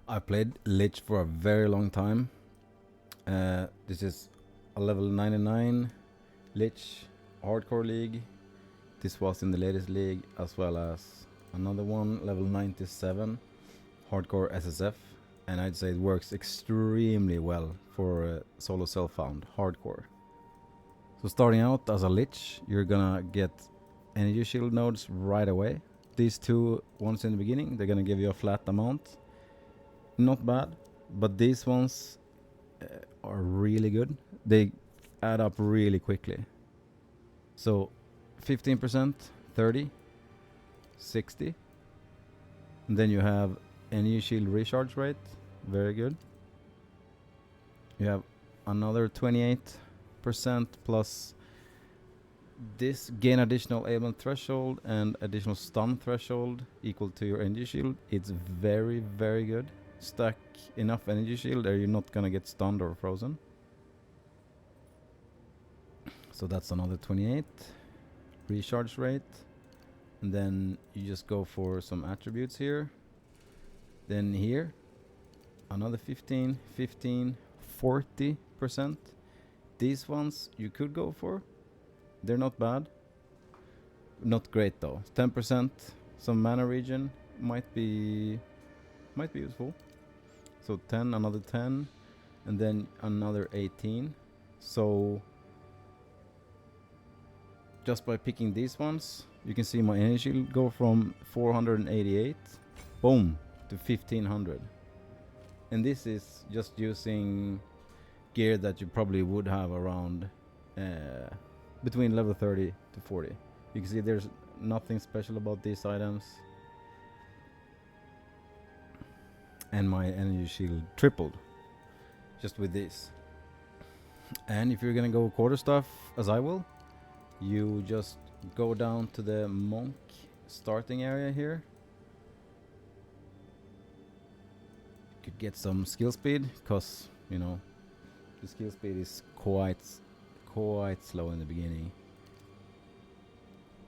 I played LICH for a very long time. This is a level 99 LICH hardcore league. This was in the latest league, as well as another one, level 97 hardcore SSF. And I'd say it works extremely well for solo self-found hardcore. So starting out as a LICH, you're gonna get energy shield nodes right away. These two ones in the beginning, they're gonna give you a flat amount. Not bad, but these ones are really good. They add up really quickly. So 15%, 30, 60. And then you have energy shield recharge rate, very good. You have another 28% plus this gain additional ailment threshold and additional stun threshold equal to your energy shield. It's very, very good. Stack enough energy shield or you're not gonna get stunned or frozen. So that's another 28 recharge rate. And then you just go for some attributes here. Then here, another 15, 15, 40%. These ones you could go for. They're not bad. Not great though. 10%, some mana regen might be useful. So 10, another 10, and then another 18. So just by picking these ones, you can see my energy shield go from 488, boom, to 1500. And this is just using gear that you probably would have around between level 30 to 40. You can see there's nothing special about these items. And my energy shield tripled just with this. And if you're gonna go quarter stuff, as I will, you just go down to the monk starting area here. You could get some skill speed, cause you know the skill speed is quite slow in the beginning.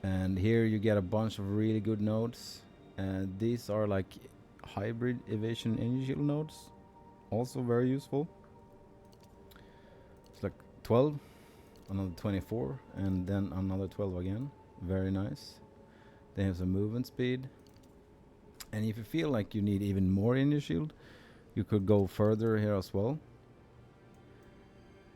And here you get a bunch of really good nodes, and these are like hybrid evasion energy shield nodes, also very useful. It's like 12, another 24, and then another 12 again. Very nice. They have some movement speed, and if you feel like you need even more energy shield, you could go further here as well.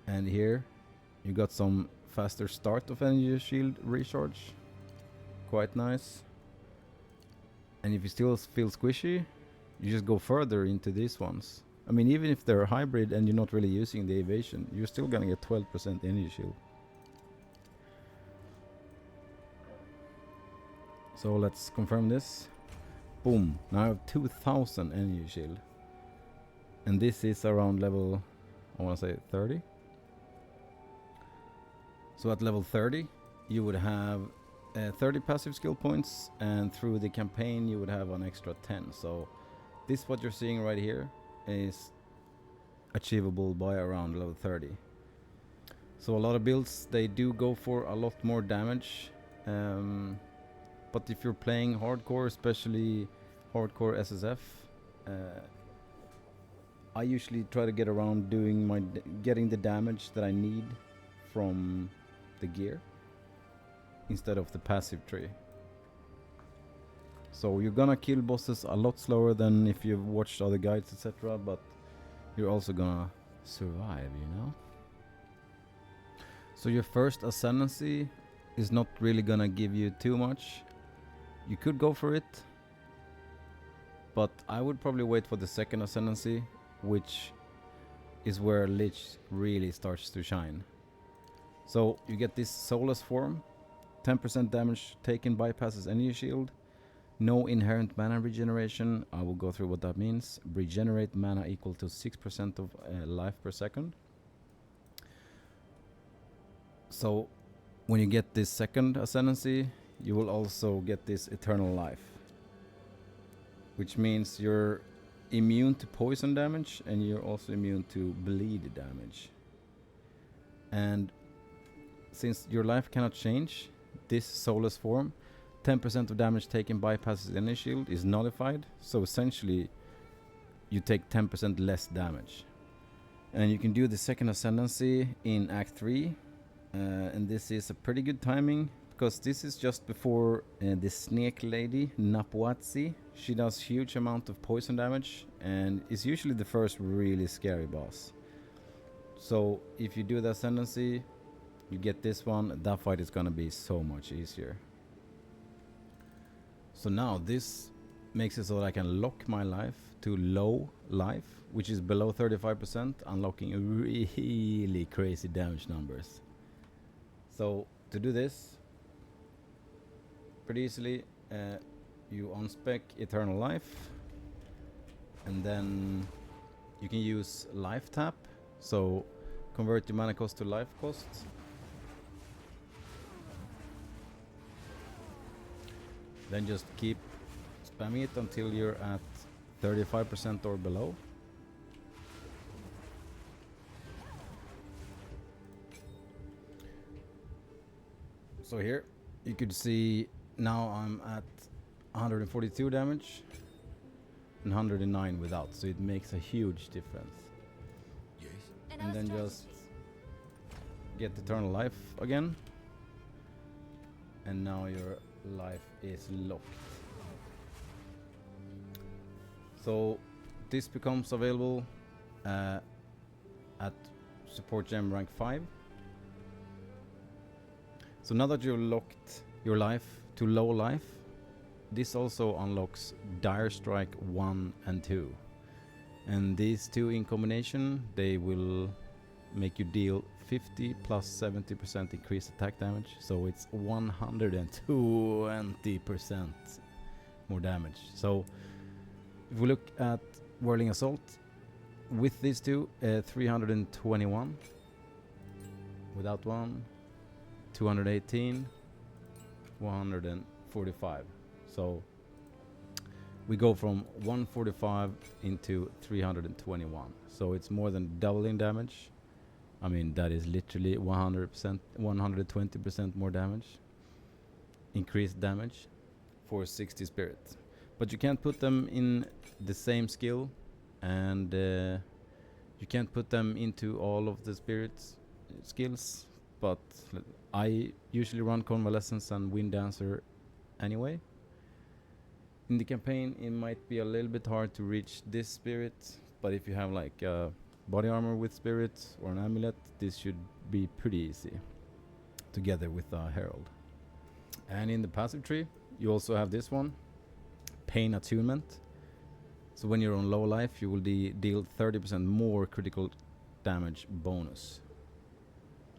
And here you got some faster start of energy shield recharge, quite nice. And if you still feel squishy, you just go further into these ones. I mean, even if they're hybrid and you're not really using the evasion, you're still gonna get 12% energy shield. So let's confirm this. Boom, now I have 2000 energy shield. And this is around level, I wanna say 30. So at level 30, you would have 30 passive skill points, and through the campaign you would have an extra 10. So this what you're seeing right here is achievable by around level 30. So a lot of builds, they do go for a lot more damage. But if you're playing hardcore, especially hardcore SSF, I usually try to get around doing getting the damage that I need from the gear instead of the passive tree. So you're gonna kill bosses a lot slower than if you've watched other guides, etc. But you're also gonna survive, you know? So your first ascendancy is not really gonna give you too much. You could go for it, but I would probably wait for the second ascendancy, which is where LICH really starts to shine. So you get this soulless form, 10% damage taken bypasses energy shield, no inherent mana regeneration. I will go through what that means. Regenerate mana equal to 6% of life per second. So when you get this second ascendancy, you will also get this eternal life, which means you're immune to poison damage and you're also immune to bleed damage. And since your life cannot change, this soulless form, 10% of damage taken bypasses energy shield is nullified. So essentially you take 10% less damage. And you can do the second ascendancy in Act 3. And this is a pretty good timing, because this is just before the snake lady, Napwatsi. She does huge amount of poison damage and is usually the first really scary boss. So if you do the ascendancy, you get this one, that fight is gonna be so much easier. So now this makes it so that I can lock my life to low life, which is below 35%, unlocking really crazy damage numbers. So to do this, pretty easily, you unspec Eternal Life, and then you can use Life Tap, so convert your mana cost to life cost. Then just keep spamming it until you're at 35% or below. So here you could see now I'm at 142 damage and 109 without, so it makes a huge difference. Yes. And then just get Eternal Life again, and now your life is locked. So this becomes available at support gem rank 5. So now that you've locked your life to low life, this also unlocks Dire Strike 1 and 2. And these two in combination, they will make you deal 50 plus 70% increased attack damage. So it's 120% more damage. So if we look at Whirling Assault, with these two, 321. Without one, 218, 145. So we go from 145 into 321. So it's more than doubling damage. I mean, that is literally 100%, 120% more damage. Increased damage for 60 spirits. But you can't put them in the same skill, and you can't put them into all of the spirits skills. But I usually run Convalescence and Wind Dancer anyway. In the campaign, it might be a little bit hard to reach this spirit, but if you have like body armor with spirit or an amulet, this should be pretty easy, together with a herald. And in the passive tree, you also have this one, Pain Attunement. So when you're on low life, you will deal 30% more critical damage bonus.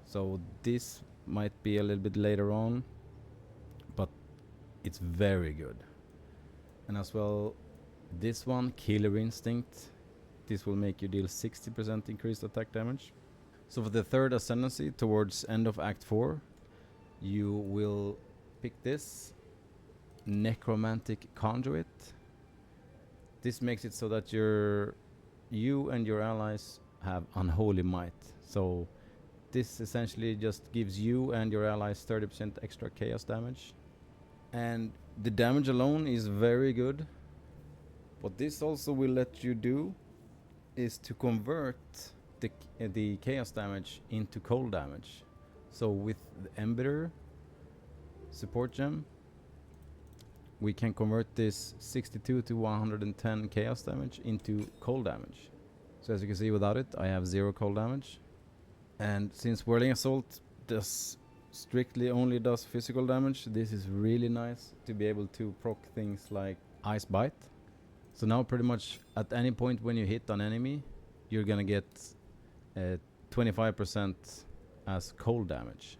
So this might be a little bit later on, but it's very good. And as well, this one, Killer Instinct, this will make you deal 60% increased attack damage. So for the third ascendancy, towards end of Act 4, you will pick this, Necromantic Conduit. This makes it so that you and your allies have Unholy Might. So this essentially just gives you and your allies 30% extra chaos damage. And the damage alone is very good. What this also will let you do is to convert the chaos damage into cold damage. So with the Embitterer support gem, we can convert this 62 to 110 chaos damage into cold damage. So as you can see, without it, I have 0 cold damage. And since Whirling Assault strictly only does physical damage, this is really nice to be able to proc things like Ice Bite. So now pretty much at any point when you hit an enemy, you're gonna get 25% as cold damage.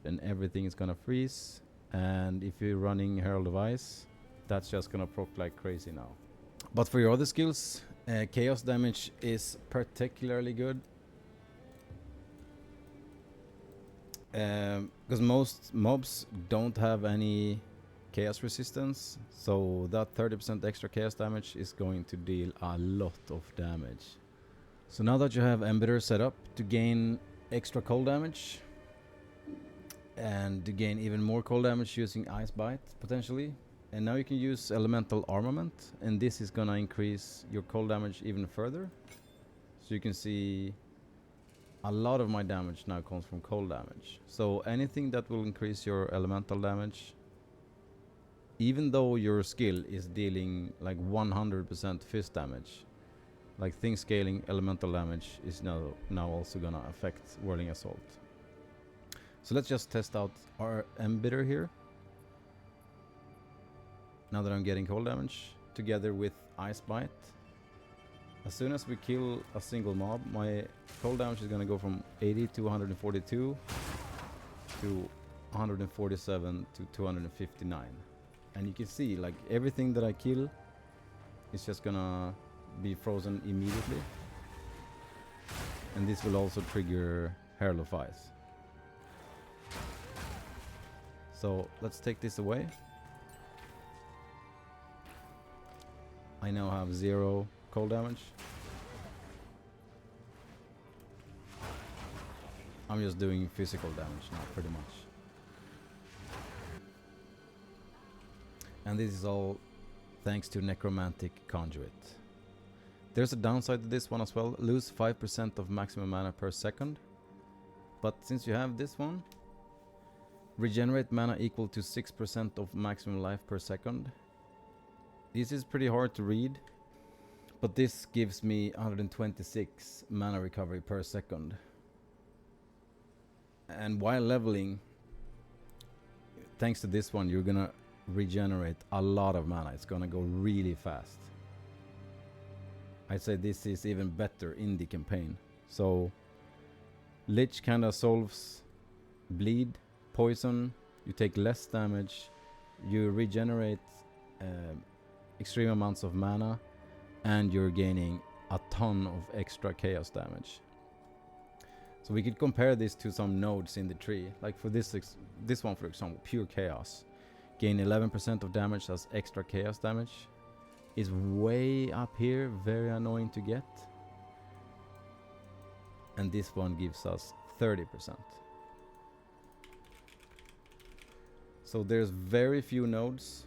Then everything is gonna freeze. And if you're running Herald of Ice, that's just gonna proc like crazy now. But for your other skills, chaos damage is particularly good. Because most mobs don't have any chaos resistance, so that 30% extra chaos damage is going to deal a lot of damage. So now that you have Embitterer set up to gain extra cold damage, and to gain even more cold damage using Ice Bite potentially, And now you can use elemental armament, and this is gonna increase your cold damage even further. So you can see a lot of my damage now comes from cold damage. So anything that will increase your elemental damage, even though your skill is dealing like 100% fist damage, like thing scaling elemental damage is now also gonna affect Whirling Assault. So let's just test out our Embitter here. Now that I'm getting cold damage, together with Ice Bite. As soon as we kill a single mob, my cold damage is gonna go from 80 to 142 to 147 to 259. And you can see, like, everything that I kill is just gonna be frozen immediately. And this will also trigger Herald of Ice. So let's take this away. I now have 0 cold damage. I'm just doing physical damage now, pretty much. And this is all thanks to Necromantic Conduit. There's a downside to this one as well. Lose 5% of maximum mana per second. But since you have this one, regenerate mana equal to 6% of maximum life per second. This is pretty hard to read, but this gives me 126 mana recovery per second. And while leveling, thanks to this one, you're gonna regenerate a lot of mana. It's gonna go really fast. I'd say this is even better in the campaign. So Lich kinda solves bleed, poison, you take less damage, you regenerate extreme amounts of mana, and you're gaining a ton of extra chaos damage. So we could compare this to some nodes in the tree. Like for this one, for example, pure chaos. Gain 11% of damage as extra chaos damage. Is way up here, very annoying to get. And this one gives us 30%. So there's very few nodes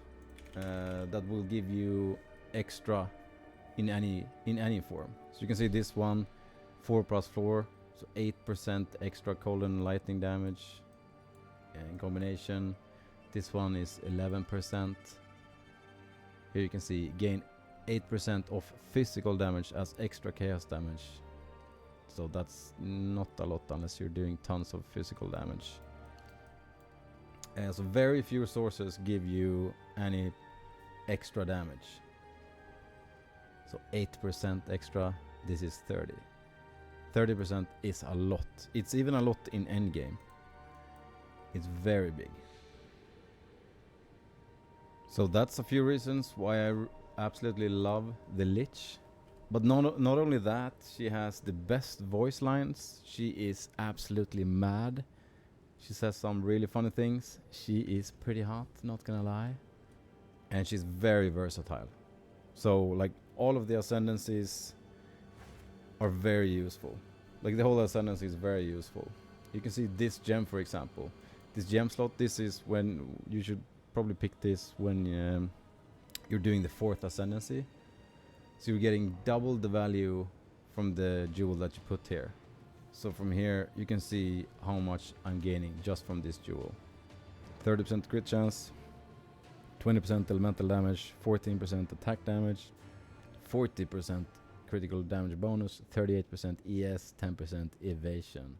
that will give you extra in any form. So you can see this one 4+4, so 8% extra cold and lightning damage in combination. This one is 11%. Here you can see gain 8% of physical damage as extra chaos damage. So that's not a lot unless you're doing tons of physical damage. So very few sources give you any extra damage. So 8% extra, this is 30. 30% is a lot. It's even a lot in endgame. It's very big. So that's a few reasons why I absolutely love the Lich. But not only that, she has the best voice lines. She is absolutely mad. She says some really funny things. She is pretty hot, not gonna lie. And she's very versatile. So like all of the ascendancies are very useful. Like the whole ascendancy is very useful. You can see this gem, for example. This gem slot, this is when you should probably pick this when you're doing the 4th ascendancy. So you're getting double the value from the jewel that you put here. So from here you can see how much I'm gaining just from this jewel. 30% crit chance, 20% elemental damage, 14% attack damage, 40% critical damage bonus, 38% ES, 10% evasion.